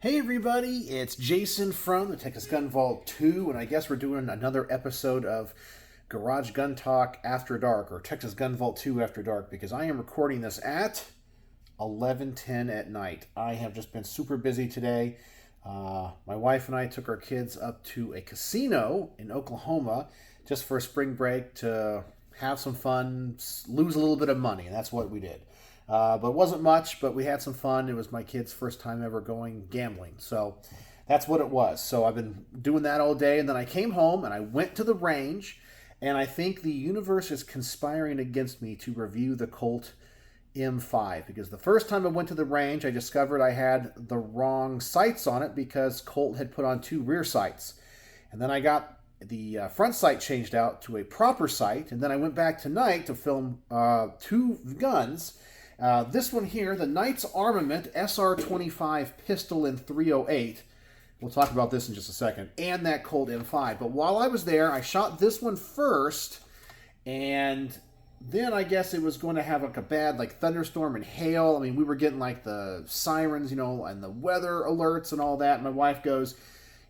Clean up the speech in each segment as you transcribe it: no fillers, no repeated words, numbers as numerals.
Hey everybody, it's Jason from the Texas Gun Vault 2, and I guess we're doing another episode of Garage Gun Talk After Dark, or Texas Gun Vault 2 After Dark, because I am recording this at 11:10 at night. I have just been super busy today. My wife and I took our kids up to a casino in Oklahoma just for a spring break to have some fun, lose a little bit of money, and that's what we did. But it wasn't much, but we had some fun. It was my kid's first time ever going gambling. So that's what it was. So I've been doing that all day. And then I came home and I went to the range. And I think the universe is conspiring against me to review the Colt M5. Because the first time I went to the range, I discovered I had the wrong sights on it because Colt had put on two rear sights. And then I got the front sight changed out to a proper sight. And then I went back tonight to film two guns. This one here, the Knight's Armament SR-25 pistol in 308. We'll talk about this in just a second. And that Colt M5. But while I was there, I shot this one first. And then I guess it was going to have like a bad thunderstorm and hail. I mean, we were getting like the sirens, and the weather alerts and all that. And my wife goes,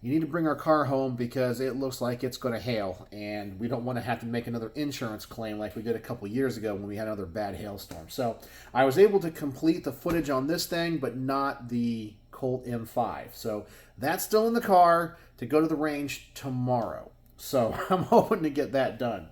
"You need to bring our car home because it looks like it's going to hail. And we don't want to have to make another insurance claim like we did a couple years ago when we had another bad hailstorm." So I was able to complete the footage on this thing, but not the Colt M5. So that's still in the car to go to the range tomorrow. So I'm hoping to get that done.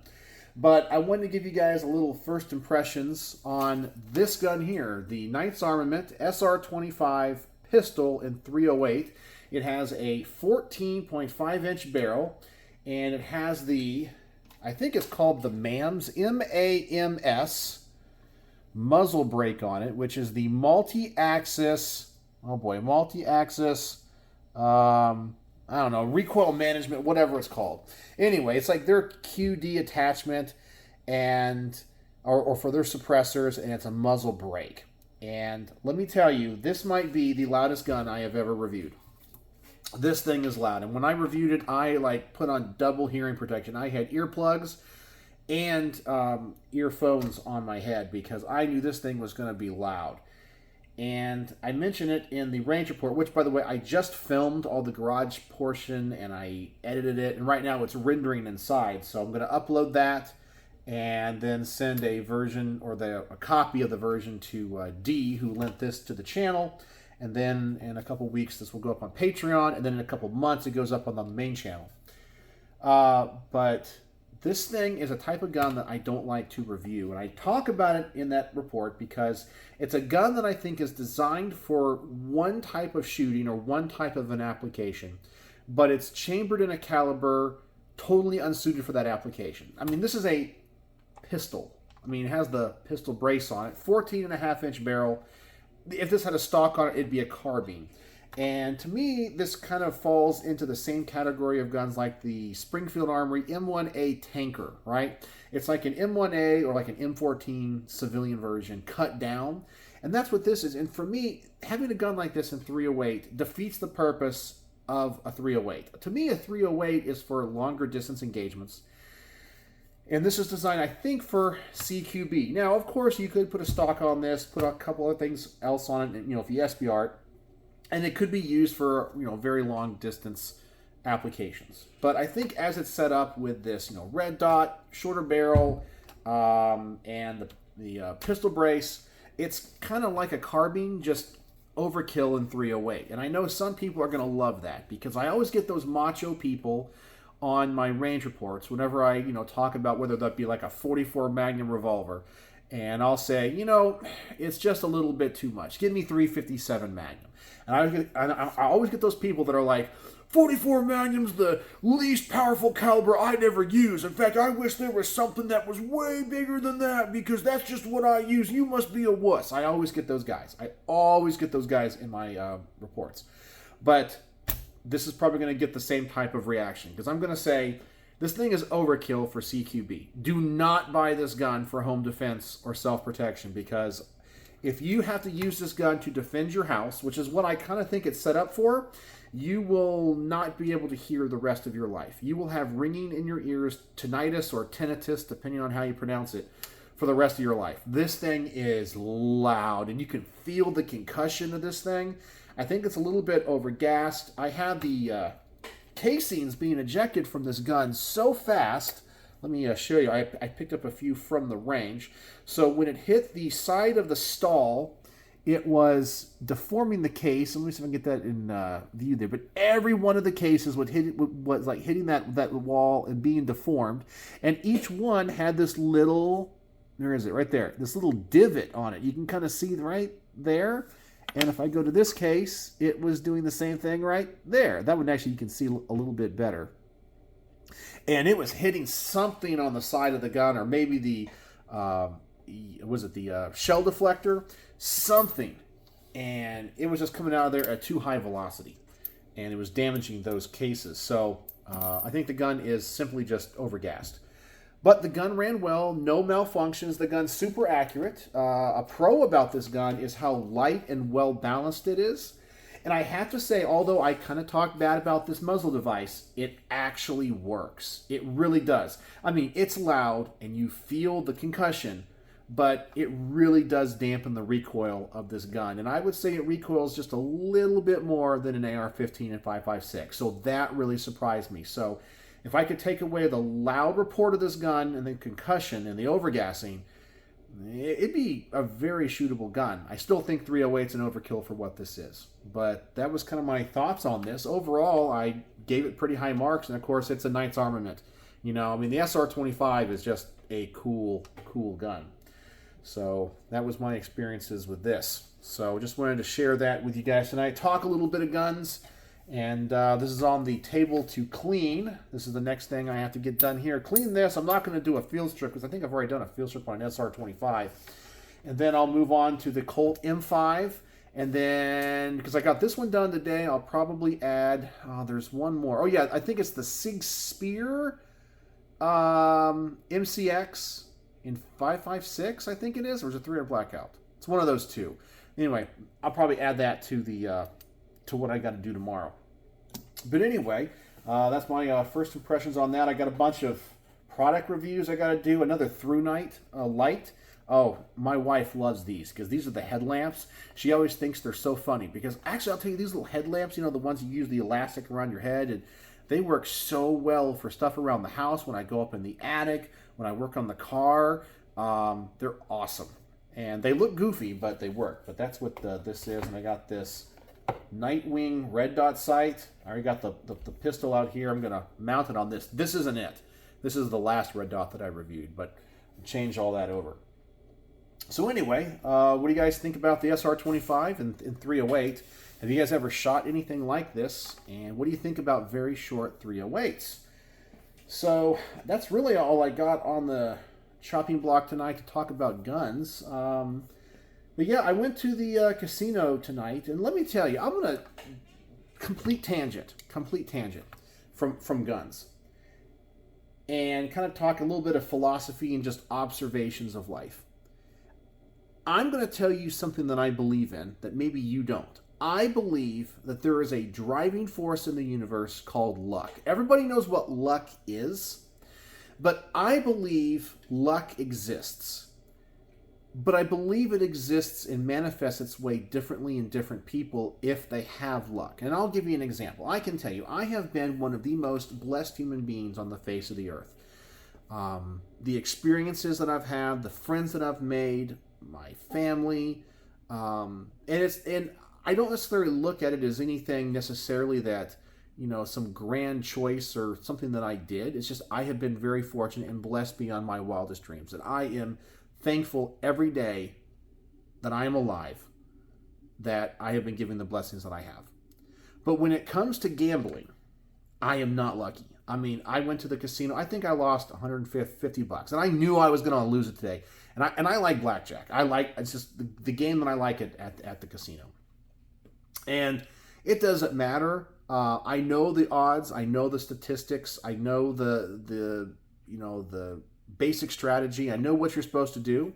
But I wanted to give you guys a little first impressions on this gun here, the Knight's Armament SR-25 pistol in 308. It has a 14.5-inch barrel, and it has the, I think it's called the MAMS, M-A-M-S, muzzle brake on it, which is the multi-axis, I don't know, recoil management, whatever it's called. Anyway, it's like their QD attachment, and or for their suppressors, and it's a muzzle brake. And let me tell you, this might be the loudest gun I have ever reviewed. This thing is loud. And when I reviewed it, I put on double hearing protection. I had earplugs and earphones on my head because I knew this thing was going to be loud. And I mentioned it in the range report, which, by the way, I just filmed all the garage portion and I edited it. And right now it's rendering inside. So I'm going to upload that and then send a version or a copy of the version to D, who lent this to the channel. And then in a couple weeks, this will go up on Patreon. And then in a couple months, it goes up on the main channel. But this thing is a type of gun that I don't like to review. And I talk about it in that report because it's a gun that I think is designed for one type of shooting or one type of an application. But it's chambered in a caliber totally unsuited for that application. I mean, this is a pistol. I mean, it has the pistol brace on it. 14.5-inch barrel. If this had a stock on it, it'd be a carbine. And to me, this kind of falls into the same category of guns like the Springfield Armory M1A tanker, right? It's like an M1A or like an M14 civilian version cut down. And that's what this is. And for me, having a gun like this in 308 defeats the purpose of a 308. To me, a 308 is for longer distance engagements. And this is designed, I think, for CQB. Now, of course, you could put a stock on this, put a couple of things else on it, if you SBR it, and it could be used for, very long distance applications. But I think as it's set up with this, red dot, shorter barrel, and the pistol brace, it's kind of like a carbine, just overkill in 308. And I know some people are going to love that because I always get those macho people on my range reports whenever I, talk about whether that be like a 44 Magnum revolver. And I'll say, it's just a little bit too much. Give me 357 Magnum. And I always get those people that are like, 44 Magnum's the least powerful caliber I'd ever use. In fact, I wish there was something that was way bigger than that because that's just what I use. You must be a wuss. I always get those guys. I always get those guys in my reports. But this is probably going to get the same type of reaction because I'm going to say this thing is overkill for CQB. Do not buy this gun for home defense or self-protection because if you have to use this gun to defend your house, which is what I kind of think it's set up for, you will not be able to hear the rest of your life. You will have ringing in your ears, tinnitus or tinnitus, depending on how you pronounce it, for the rest of your life. This thing is loud, and you can feel the concussion of this thing. I think it's a little bit overgassed. I had the casings being ejected from this gun so fast. Let me show you. I picked up a few from the range. So when it hit the side of the stall, it was deforming the case. Let me see if I can get that in view there. But every one of the cases was like hitting that wall and being deformed. And each one had this little, where is it? Right there. This little divot on it. You can kind of see right there. And if I go to this case, it was doing the same thing right there. That one actually you can see a little bit better. And it was hitting something on the side of the gun, or maybe the, was it the shell deflector? Something. And it was just coming out of there at too high velocity. And it was damaging those cases. So I think the gun is simply just overgassed. But the gun ran well, no malfunctions. The gun's super accurate. A pro about this gun is how light and well balanced it is. And I have to say, although I kind of talked bad about this muzzle device, it actually works. It really does. I mean, it's loud and you feel the concussion, but it really does dampen the recoil of this gun. And I would say it recoils just a little bit more than an AR-15 and 5.56. So that really surprised me. So if I could take away the loud report of this gun and the concussion and the overgassing, it'd be a very shootable gun. I still think 308's an overkill for what this is. But that was kind of my thoughts on this. Overall, I gave it pretty high marks. And of course, it's a Knight's Armament. You know, I mean, the SR-25 is just a cool gun. So that was my experiences with this. So just wanted to share that with you guys tonight. Talk a little bit of guns. And this is on the table to clean. This is the next thing I have to get done here. Clean this. I'm not going to do a field strip because I think I've already done a field strip on an SR-25. And then I'll move on to the Colt M5. And then, because I got this one done today, I'll probably add, there's one more. Oh yeah, I think it's the Sig Spear MCX in 5.56, I think it is. Or is it 300 Blackout? It's one of those two. Anyway, I'll probably add that to the to what I got to do tomorrow. But anyway, that's my first impressions on that. I got a bunch of product reviews I got to do. Another Through Night light. Oh, my wife loves these because these are the headlamps. She always thinks they're so funny because actually I'll tell you, these little headlamps, you know, the ones you use the elastic around your head, and they work so well for stuff around the house when I go up in the attic, when I work on the car. They're awesome. And they look goofy, but they work. But that's what this is. And I got this Nightwing red dot sight. I already got the pistol out here. I'm going to mount it on this. This isn't it. This is the last red dot that I reviewed, but change all that over. So anyway, what do you guys think about the SR-25 and 308? Have you guys ever shot anything like this? And what do you think about very short 308s? So that's really all I got on the chopping block tonight to talk about guns. But yeah, I went to the casino tonight, and let me tell you, I'm going to complete tangent from guns. And kind of talk a little bit of philosophy and just observations of life. I'm going to tell you something that I believe in that maybe you don't. I believe that there is a driving force in the universe called luck. Everybody knows what luck is, but I believe luck exists. But I believe it exists and manifests its way differently in different people if they have luck. And I'll give you an example. I can tell you, I have been one of the most blessed human beings on the face of the earth. The experiences that I've had, the friends that I've made, my family, and I don't necessarily look at it as anything necessarily that, you know, some grand choice or something that I did. It's just I have been very fortunate and blessed beyond my wildest dreams. And I am thankful every day that I am alive, that I have been given the blessings that I have. But when it comes to gambling, I am not lucky. I mean, I went to the casino. I think I lost $150, and I knew I was going to lose it today. And I like blackjack. It's just the game that I like at the casino. And it doesn't matter. I know the odds. I know the statistics. I know the basic strategy. I know what you're supposed to do.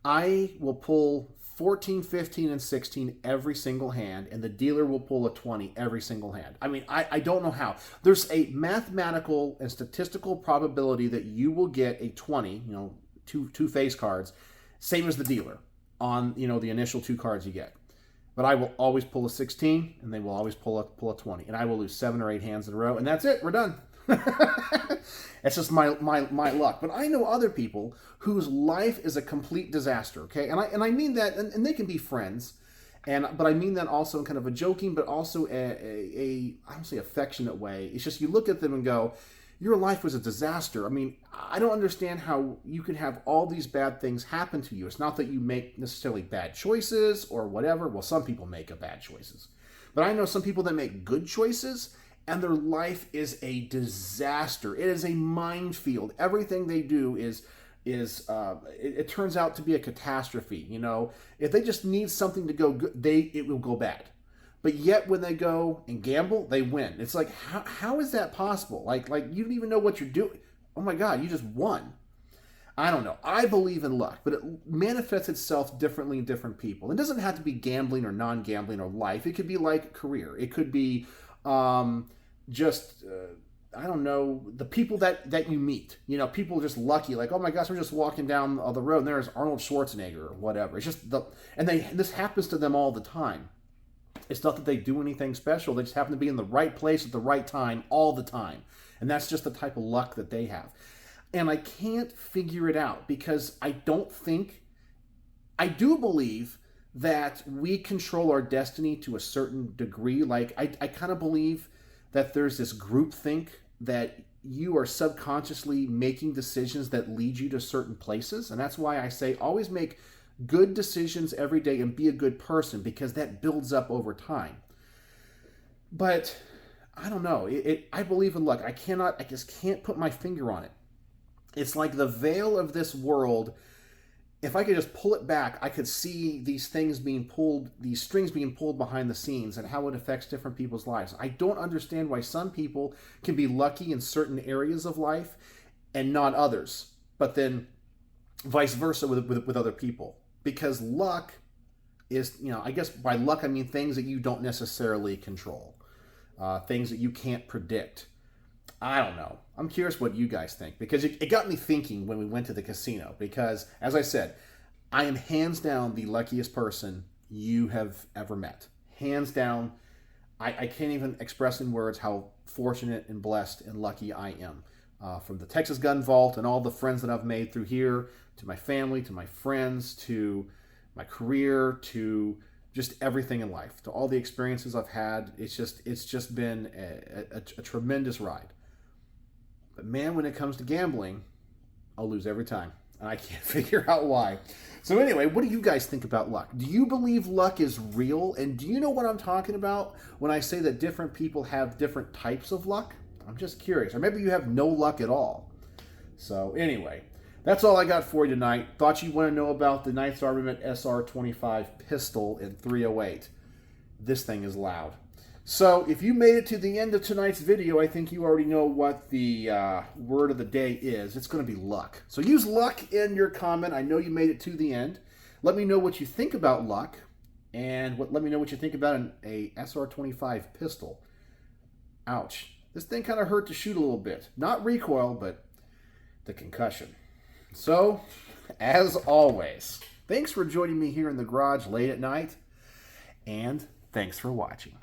I will pull 14, 15, and 16 every single hand, and the dealer will pull a 20 every single hand. I mean, I don't know how. There's a mathematical and statistical probability that you will get a 20, two face cards, same as the dealer on, the initial two cards you get. But I will always pull a 16, and they will always pull a 20. And I will lose 7 or 8 hands in a row, and that's it. We're done. It's just my luck. But I know other people whose life is a complete disaster, okay? And I mean that, and they can be friends, but I mean that also in kind of a joking, but also I don't say affectionate way. It's just you look at them and go, your life was a disaster. I mean, I don't understand how you can have all these bad things happen to you. It's not that you make necessarily bad choices or whatever. Well, some people make bad choices. But I know some people that make good choices, and their life is a disaster. It is a minefield. Everything they do it turns out to be a catastrophe. You know, if they just need something to go good, it will go bad. But yet when they go and gamble, they win. It's like, how is that possible? Like you don't even know what you're doing. Oh my God, you just won. I don't know. I believe in luck, but it manifests itself differently in different people. It doesn't have to be gambling or non-gambling or life. It could be like career. It could be I don't know, the people that you meet. You know, people are just lucky. Like, oh my gosh, I'm just walking down the road and there's Arnold Schwarzenegger or whatever. It's just this happens to them all the time. It's not that they do anything special. They just happen to be in the right place at the right time all the time. And that's just the type of luck that they have. And I can't figure it out because I do believe that we control our destiny to a certain degree. Like, I kind of believe that there's this groupthink that you are subconsciously making decisions that lead you to certain places. And that's why I say always make good decisions every day and be a good person, because that builds up over time. But I don't know. I believe in luck. I just can't put my finger on it. It's like the veil of this world. If I could just pull it back, I could see these strings being pulled behind the scenes and how it affects different people's lives. I don't understand why some people can be lucky in certain areas of life and not others, but then vice versa with other people. Because luck is, I guess by luck I mean things that you don't necessarily control, things that you can't predict. I don't know. I'm curious what you guys think, because it got me thinking when we went to the casino. Because, as I said, I am hands down the luckiest person you have ever met. Hands down. I can't even express in words how fortunate and blessed and lucky I am. From the Texas Gun Vault and all the friends that I've made through here, to my family, to my friends, to my career, to just everything in life, to all the experiences I've had. It's just been a tremendous ride. But man, when it comes to gambling, I'll lose every time. And I can't figure out why. So anyway, what do you guys think about luck? Do you believe luck is real? And do you know what I'm talking about when I say that different people have different types of luck? I'm just curious. Or maybe you have no luck at all. So anyway, that's all I got for you tonight. Thought you'd want to know about the Knight's Armament SR-25 pistol in 308. This thing is loud. So if you made it to the end of tonight's video, I think you already know what the word of the day is. It's going to be luck. So use luck in your comment. I know you made it to the end. Let me know what you think about luck, and let me know what you think about a SR-25 pistol. Ouch. This thing kind of hurt to shoot a little bit. Not recoil, but the concussion. So, as always, thanks for joining me here in the garage late at night, and thanks for watching.